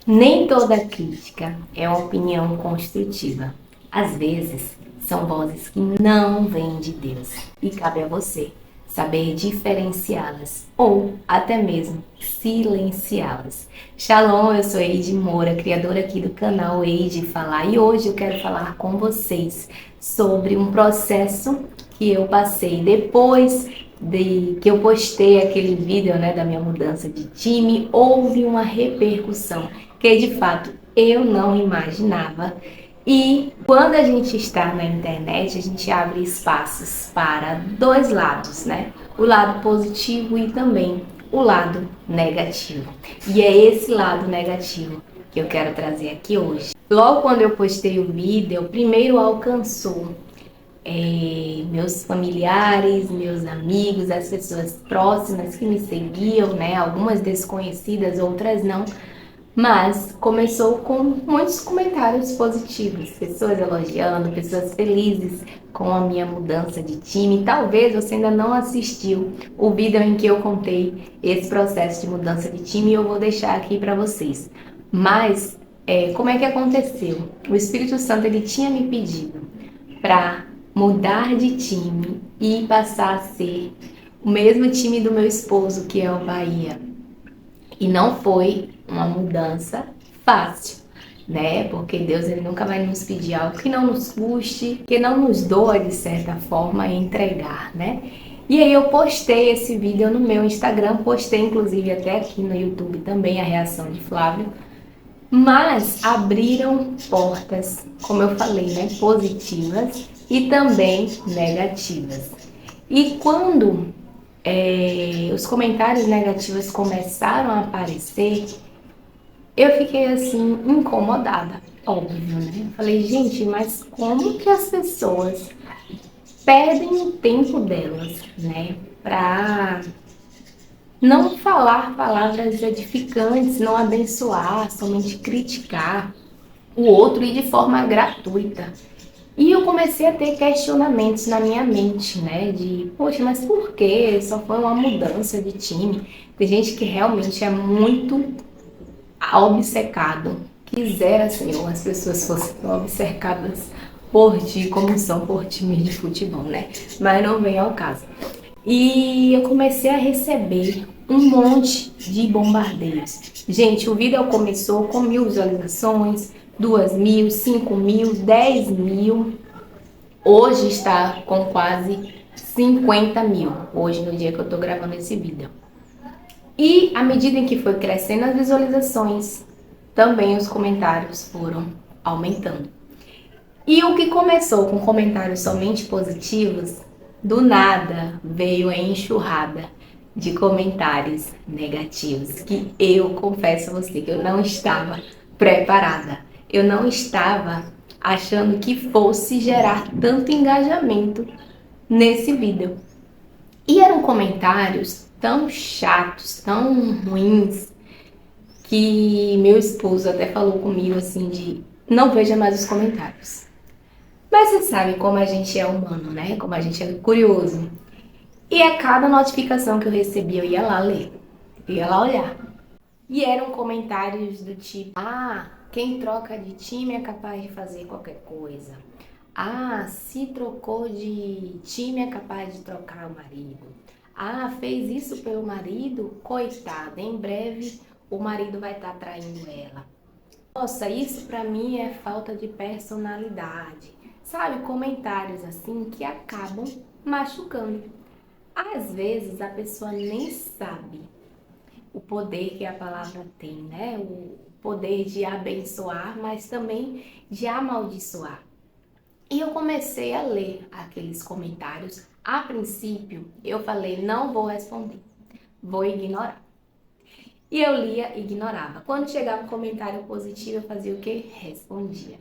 Nem toda crítica é uma opinião construtiva. Às vezes, são vozes que não vêm de Deus e cabe a você saber diferenciá-las ou até mesmo silenciá-las. Shalom, eu sou Eide Moura, criadora aqui do canal Eide Falar, e hoje eu quero falar com vocês sobre um processo que eu passei depois de que eu postei aquele vídeo, né, da minha mudança de time. Houve uma repercussão que de fato eu não imaginava. E quando a gente está na internet, a gente abre espaços para dois lados, né? O lado positivo e também o lado negativo. E é esse lado negativo que eu quero trazer aqui hoje. Logo quando eu postei o vídeo, primeiro alcançou meus familiares, meus amigos, as pessoas próximas que me seguiam, né? Algumas desconhecidas, outras não. Mas começou com muitos comentários positivos, pessoas elogiando, pessoas felizes com a minha mudança de time. Talvez você ainda não assistiu o vídeo em que eu contei esse processo de mudança de time e eu vou deixar aqui para vocês. Mas como é que aconteceu? O Espírito Santo ele tinha me pedido para mudar de time e passar a ser o mesmo time do meu esposo, que é o Bahia. E não foi uma mudança fácil, né? Porque Deus ele nunca vai nos pedir algo que não nos custe, que não nos doa de certa forma entregar, né? E aí eu postei esse vídeo no meu Instagram, postei inclusive até aqui no YouTube também a reação de Flávio, mas abriram portas, como eu falei, né, positivas e também negativas. E quando os comentários negativos começaram a aparecer, eu fiquei assim incomodada, óbvio, né? Eu falei, gente, mas como que as pessoas perdem o tempo delas, né, para não falar palavras edificantes, não abençoar, somente criticar o outro e de forma gratuita. E eu comecei a ter questionamentos na minha mente, né? De, poxa, mas por quê? Só foi uma mudança de time. Tem gente que realmente é muito obcecado. Quisera, Senhor, as pessoas fossem obcecadas por ti, como são por times de futebol, né? Mas não vem ao caso. E eu comecei a receber um monte de bombardeios. Gente, o vídeo começou com 1.000 visualizações, 2.000, 5.000, 10.000. Hoje está com quase 50.000. Hoje, no dia que eu tô gravando esse vídeo. E à medida em que foi crescendo as visualizações, também os comentários foram aumentando. E o que começou com comentários somente positivos, do nada veio a enxurrada de comentários negativos, que eu confesso a você que eu não estava preparada. Eu não estava achando que fosse gerar tanto engajamento nesse vídeo. E eram comentários tão chatos, tão ruins, que meu esposo até falou comigo assim de não veja mais os comentários. Mas você sabe como a gente é humano, né? Como a gente é curioso. E a cada notificação que eu recebia, eu ia lá ler. Eu ia lá olhar. E eram comentários do tipo: ah, quem troca de time é capaz de fazer qualquer coisa. Ah, se trocou de time é capaz de trocar o marido. Ah, fez isso pelo marido? Coitada, em breve o marido vai estar traindo ela. Nossa, isso pra mim é falta de personalidade. Sabe, comentários assim que acabam machucando. Às vezes a pessoa nem sabe o poder que a palavra tem, né? O poder de abençoar, mas também de amaldiçoar. E eu comecei a ler aqueles comentários. A princípio, eu falei, não vou responder, vou ignorar. E eu lia e ignorava. Quando chegava um comentário positivo, eu fazia o quê? Respondia.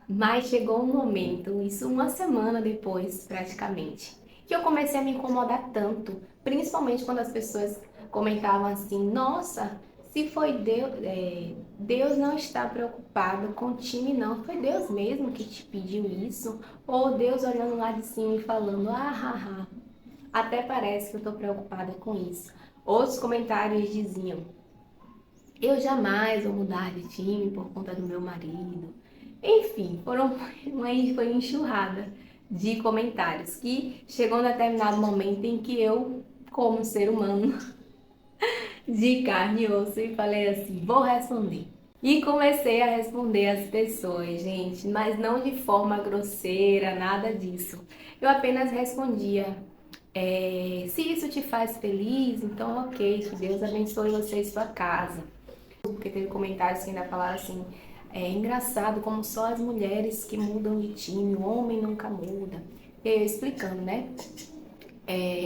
Mas chegou um momento, isso uma semana depois, praticamente, que eu comecei a me incomodar tanto, principalmente quando as pessoas comentavam assim: nossa, se foi Deus, Deus não está preocupado com o time, não, foi Deus mesmo que te pediu isso, ou Deus olhando lá de cima e falando: até parece que eu estou preocupada com isso. Outros comentários diziam: Eu jamais vou mudar de time por conta do meu marido. Enfim, foi enxurrada de comentários que chegou um determinado momento em que eu, como ser humano de carne e osso, e falei assim, vou responder. E comecei a responder às pessoas, gente, mas não de forma grosseira, nada disso. Eu apenas respondia, se isso te faz feliz, então ok, que Deus abençoe você e sua casa. Porque teve comentários que ainda falaram assim, é engraçado como só as mulheres que mudam de time, o homem nunca muda. E aí eu explicando, né?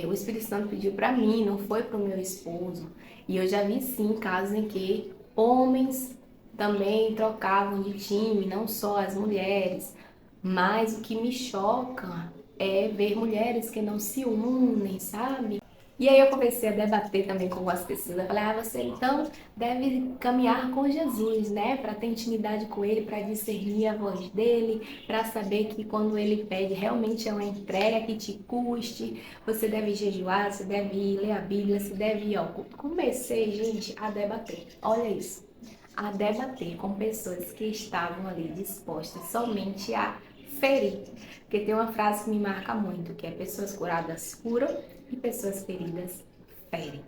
O Espírito Santo pediu para mim, não foi para o meu esposo. E eu já vi sim casos em que homens também trocavam de time, não só as mulheres. Mas o que me choca é ver mulheres que não se unem, sabe? E aí eu comecei a debater também com as pessoas. Eu falei, você então deve caminhar com Jesus, né? Para ter intimidade com Ele, para discernir a voz dele, para saber que quando Ele pede realmente é uma entrega que te custe. Você deve jejuar, você deve ir ler a Bíblia, você deve ir ao culto. Comecei, gente, a debater. Olha isso. A debater com pessoas que estavam ali dispostas somente a ferir. Porque tem uma frase que me marca muito, que é pessoas curadas curam e pessoas feridas ferem.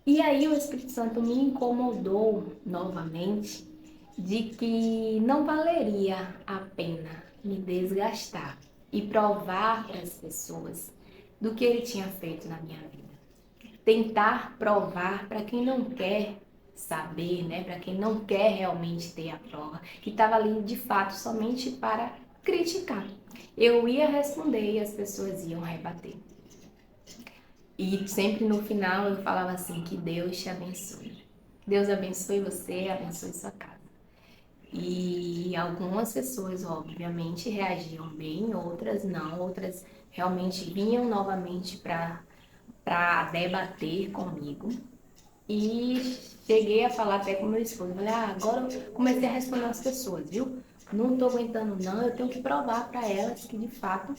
E aí o Espírito Santo me incomodou novamente de que não valeria a pena me desgastar e provar para as pessoas do que ele tinha feito na minha vida. Tentar provar para quem não quer saber, né? Para quem não quer realmente ter a prova, que estava ali de fato somente para criticar. Eu ia responder e as pessoas iam rebater. E sempre no final eu falava assim, que Deus te abençoe. Deus abençoe você, abençoe sua casa. E algumas pessoas, obviamente, reagiam bem, outras não, outras realmente vinham novamente para debater comigo. E cheguei a falar até com meu esposo, falei, agora eu comecei a responder as pessoas, viu? Não tô aguentando não, eu tenho que provar para elas que de fato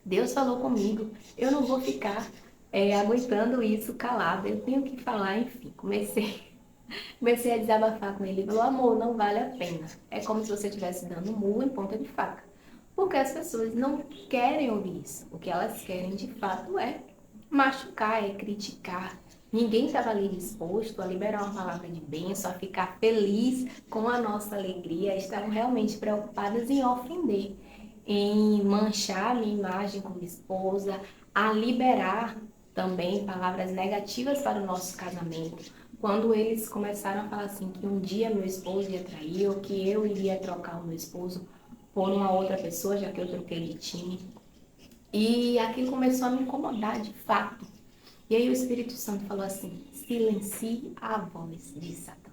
Deus falou comigo, eu não vou ficar aguentando isso calada, eu tenho que falar, enfim, comecei a desabafar com ele, ele falou, amor, não vale a pena, é como se você estivesse dando murro em ponta de faca, porque as pessoas não querem ouvir isso, o que elas querem de fato é machucar, é criticar. Ninguém estava ali disposto a liberar uma palavra de bênção, a ficar feliz com a nossa alegria, estavam realmente preocupadas em ofender, em manchar a minha imagem como esposa, a liberar também palavras negativas para o nosso casamento. Quando eles começaram a falar assim que um dia meu esposo ia trair ou que eu iria trocar o meu esposo por uma outra pessoa, já que eu troquei de time. E aquilo começou a me incomodar de fato. E aí o Espírito Santo falou assim: silencie a voz de Satanás.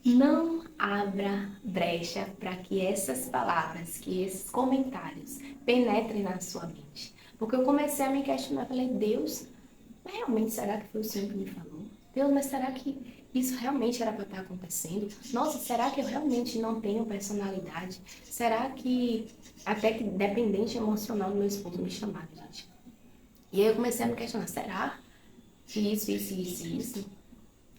Não abra brecha para que essas palavras, que esses comentários penetrem na sua mente. Porque eu comecei a me questionar, falei, Deus, mas realmente será que foi o Senhor que me falou? Deus, mas será que isso realmente era para estar acontecendo? Nossa, será que eu realmente não tenho personalidade? Será que até que dependente emocional do meu esposo me chamava, gente? E aí eu comecei a me questionar, será que isso?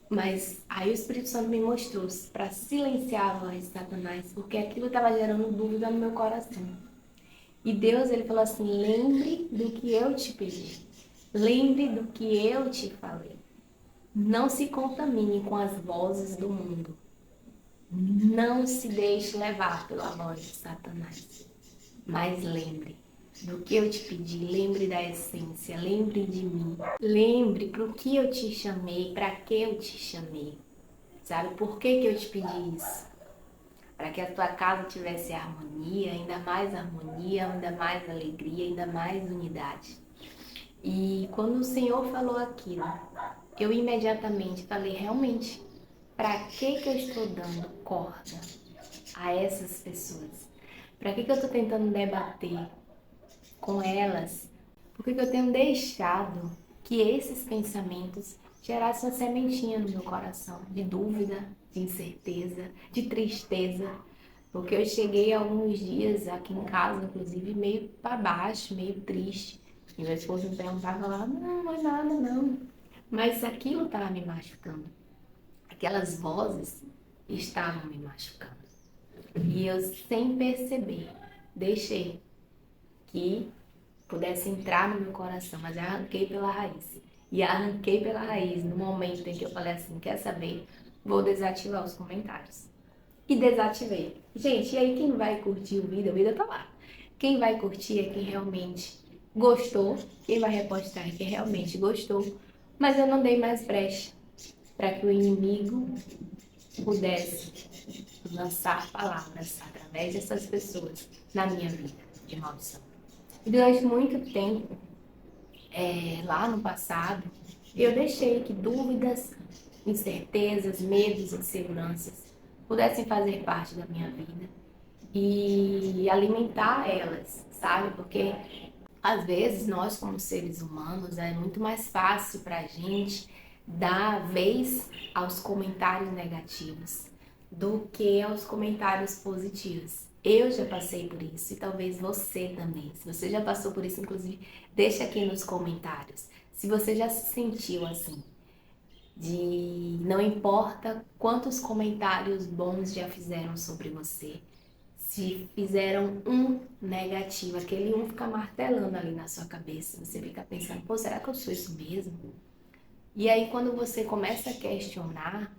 Mas aí o Espírito Santo me mostrou para silenciar a voz de Satanás, porque aquilo estava gerando dúvida no meu coração. E Deus, ele falou assim, lembre do que eu te pedi. Lembre do que eu te falei. Não se contamine com as vozes do mundo. Não se deixe levar pela voz de Satanás. Mas lembre do que eu te pedi, lembre da essência, lembre de mim. Lembre para o que eu te chamei, para que eu te chamei. Sabe por que eu te pedi isso? Para que a tua casa tivesse harmonia, ainda mais alegria, ainda mais unidade. E quando o Senhor falou aquilo, eu imediatamente falei, realmente, para que eu estou dando corda a essas pessoas? Para que eu estou tentando debater com elas? Por que eu tenho deixado que esses pensamentos gerassem uma sementinha no meu coração de dúvida, de incerteza, de tristeza? Porque eu cheguei alguns dias aqui em casa, inclusive, meio para baixo, meio triste. E meu esposo me perguntava lá, não é nada não. Mas aquilo estava me machucando. aquelas vozes estavam me machucando. E eu, sem perceber, deixei que pudesse entrar no meu coração, mas eu arranquei pela raiz. E arranquei pela raiz no momento em que eu falei assim, quer saber? Vou desativar os comentários. E desativei. Gente, e aí quem vai curtir o vídeo tá lá. Quem vai curtir é quem realmente gostou, quem vai repostar é quem realmente gostou, mas eu não dei mais brecha para que o inimigo pudesse lançar palavras através dessas pessoas na minha vida de maldição. E durante muito tempo, lá no passado, eu deixei que dúvidas, incertezas, medos, inseguranças pudessem fazer parte da minha vida e alimentar elas, sabe? Porque às vezes nós, como seres humanos, é muito mais fácil para a gente dar vez aos comentários negativos do que aos comentários positivos. Eu já passei por isso e talvez você também. Se você já passou por isso, inclusive, deixa aqui nos comentários. Se você já se sentiu assim, de não importa quantos comentários bons já fizeram sobre você, se fizeram um negativo, aquele um fica martelando ali na sua cabeça, você fica pensando, pô, será que eu sou isso mesmo? E aí quando você começa a questionar,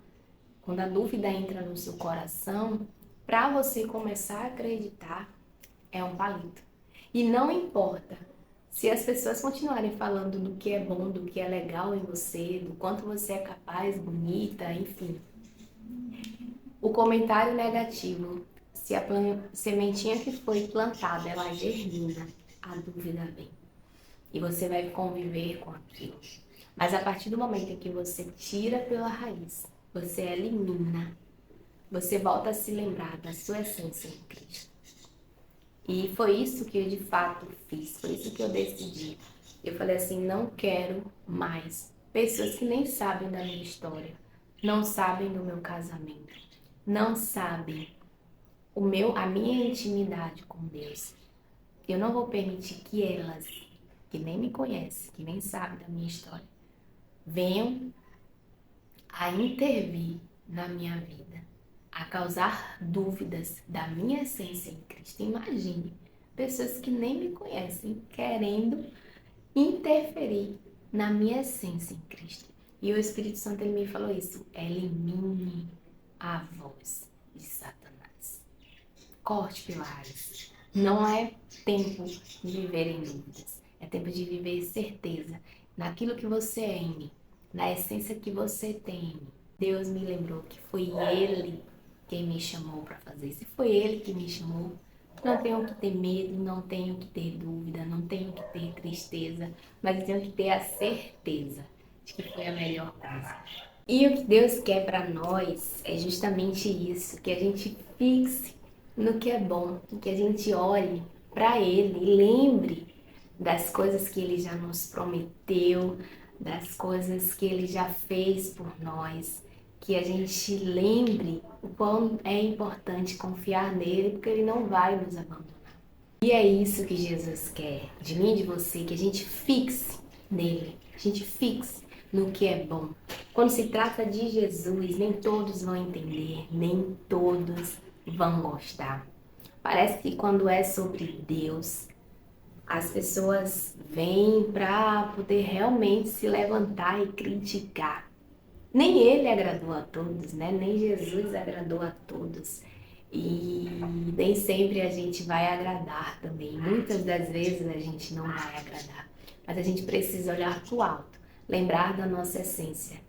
quando a dúvida entra no seu coração, para você começar a acreditar, é um palito. E não importa se as pessoas continuarem falando do que é bom, do que é legal em você, do quanto você é capaz, bonita, enfim. O comentário negativo, se a sementinha que foi plantada, ela germina, a dúvida vem. E você vai conviver com aquilo. Mas a partir do momento em que você tira pela raiz, você elimina, você volta a se lembrar da sua essência em Cristo. E foi isso que eu de fato fiz, foi isso que eu decidi. Eu falei assim, não quero mais pessoas que nem sabem da minha história, não sabem do meu casamento, não sabem a minha intimidade com Deus. Eu não vou permitir que elas, que nem me conhecem, que nem sabem da minha história, venham a intervir na minha vida, a causar dúvidas da minha essência em Cristo. Imagine pessoas que nem me conhecem querendo interferir na minha essência em Cristo. E o Espírito Santo ele me falou isso: elimine a voz de Satanás. Corte pilares. Não é tempo de viver em dúvidas. É tempo de viver certeza naquilo que você é em mim, na essência que você tem em mim. Deus me lembrou que foi Ele quem me chamou para fazer isso. Se foi Ele que me chamou, não tenho que ter medo, não tenho que ter dúvida, não tenho que ter tristeza, mas eu tenho que ter a certeza de que foi a melhor coisa. E o que Deus quer para nós é justamente isso, que a gente fixe no que é bom, que a gente olhe para Ele e lembre das coisas que Ele já nos prometeu, das coisas que Ele já fez por nós, que a gente lembre o quão é importante confiar nele, porque Ele não vai nos abandonar. E é isso que Jesus quer de mim e de você, que a gente fixe nele, a gente fixe no que é bom. Quando se trata de Jesus, nem todos vão entender, nem todos vão gostar. Parece que quando é sobre Deus, as pessoas vêm para poder realmente se levantar e criticar. Nem ele agradou a todos, né? Nem Jesus agradou a todos. E nem sempre a gente vai agradar também. Muitas das vezes a gente não vai agradar. Mas a gente precisa olhar para o alto, lembrar da nossa essência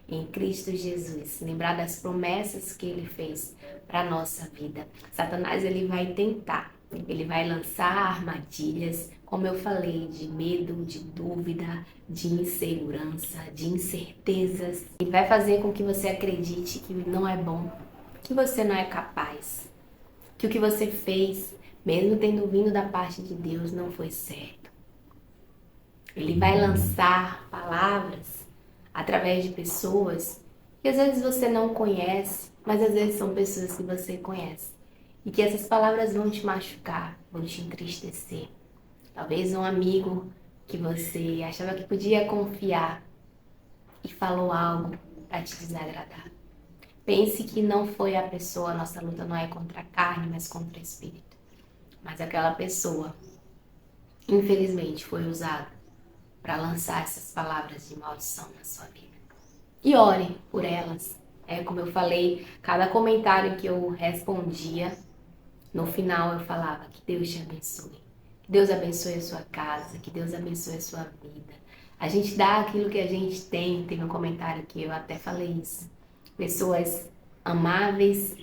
em Cristo Jesus, lembrar das promessas que Ele fez para a nossa vida. Satanás ele vai tentar, ele vai lançar armadilhas, como eu falei, de medo, de dúvida, de insegurança, de incertezas. E vai fazer com que você acredite que não é bom, que você não é capaz, que o que você fez, mesmo tendo vindo da parte de Deus, não foi certo. Ele vai lançar palavras através de pessoas que às vezes você não conhece, mas às vezes são pessoas que você conhece. E que essas palavras vão te machucar, vão te entristecer. Talvez um amigo que você achava que podia confiar e falou algo para te desagradar. Pense que não foi a pessoa, nossa luta não é contra a carne, mas contra o espírito. Mas aquela pessoa, infelizmente, foi usada para lançar essas palavras de maldição na sua vida. E ore por elas. É como eu falei, cada comentário que eu respondia, no final eu falava que Deus te abençoe. Que Deus abençoe a sua casa, que Deus abençoe a sua vida. A gente dá aquilo que a gente tem. Tem um comentário que eu até falei isso. Pessoas amáveis,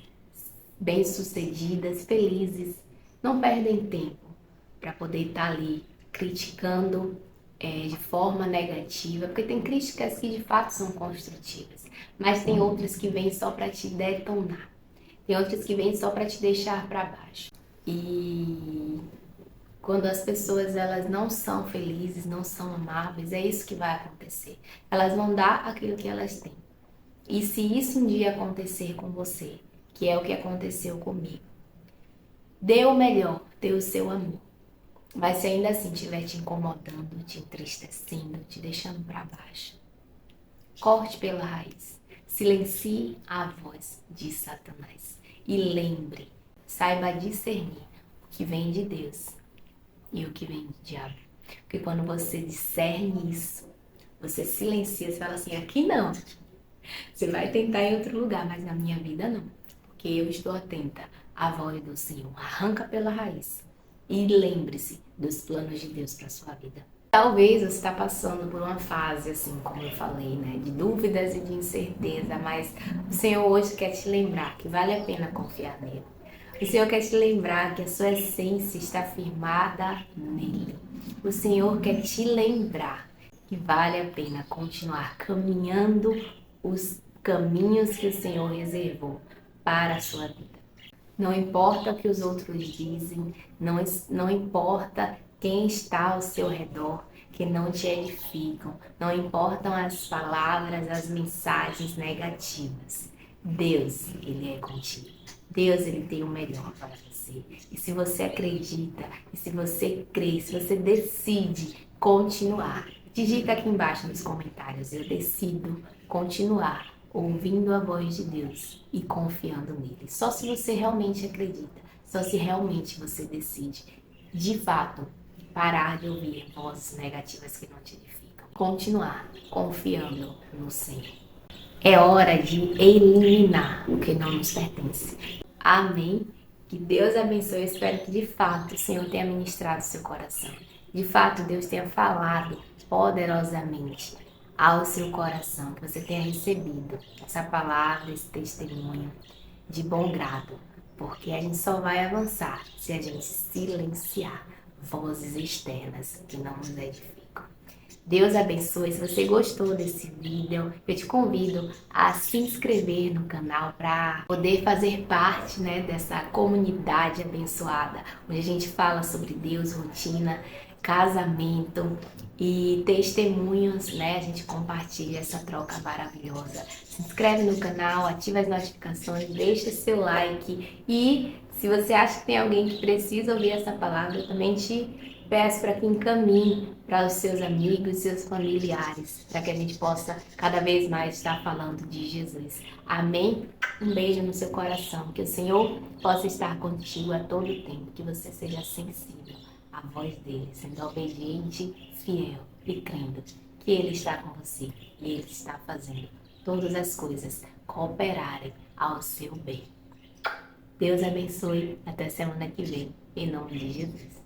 bem-sucedidas, felizes, não perdem tempo para poder estar ali criticando de forma negativa, porque tem críticas que de fato são construtivas, mas tem outras que vêm só para te detonar, tem outras que vêm só para te deixar para baixo. E quando as pessoas elas não são felizes, não são amáveis, é isso que vai acontecer. Elas vão dar aquilo que elas têm. E se isso um dia acontecer com você, que é o que aconteceu comigo, dê o melhor, dê o seu amor. Mas se ainda assim estiver te incomodando, te entristecendo, te deixando para baixo, corte pela raiz. Silencie a voz de Satanás. E lembre, saiba discernir o que vem de Deus e o que vem do diabo. Porque quando você discerne isso, você silencia, você fala assim, aqui não. Você vai tentar em outro lugar, mas na minha vida não. Porque eu estou atenta à voz do Senhor. Arranca pela raiz. E lembre-se dos planos de Deus para sua vida. Talvez você está passando por uma fase, assim como eu falei, né? De dúvidas e de incerteza, mas o Senhor hoje quer te lembrar que vale a pena confiar nele. O Senhor quer te lembrar que a sua essência está firmada nele. O Senhor quer te lembrar que vale a pena continuar caminhando os caminhos que o Senhor reservou para a sua vida. Não importa o que os outros dizem, não importa quem está ao seu redor, que não te edificam, não importam as palavras, as mensagens negativas. Deus, Ele é contigo. Deus, Ele tem o melhor para você. E se você acredita, e se você crê, se você decide continuar, digita aqui embaixo nos comentários, eu decido continuar ouvindo a voz de Deus e confiando nele. Só se você realmente acredita, só se realmente você decide, de fato, parar de ouvir vozes negativas que não te edificam. Continuar confiando no Senhor. É hora de eliminar o que não nos pertence. Amém? Que Deus abençoe. Eu espero que de fato o Senhor tenha ministrado seu coração. De fato, Deus tenha falado poderosamente ao seu coração, que você tenha recebido essa palavra, esse testemunho de bom grado, porque a gente só vai avançar se a gente silenciar vozes externas que não nos edificam. Deus abençoe. Se você gostou desse vídeo, eu te convido a se inscrever no canal para poder fazer parte, né, dessa comunidade abençoada, onde a gente fala sobre Deus, rotina, casamento e testemunhos, né? A gente compartilha essa troca maravilhosa. Se inscreve no canal, ativa as notificações, deixa seu like e se você acha que tem alguém que precisa ouvir essa palavra, eu também te peço para que encaminhe para os seus amigos, seus familiares, para que a gente possa cada vez mais estar falando de Jesus. Amém? Um beijo no seu coração, que o Senhor possa estar contigo a todo tempo, que você seja sensível à voz dele, sendo obediente, fiel e crendo que ele está com você e ele está fazendo todas as coisas cooperarem ao seu bem. Deus abençoe. Até semana que vem, em nome de Jesus.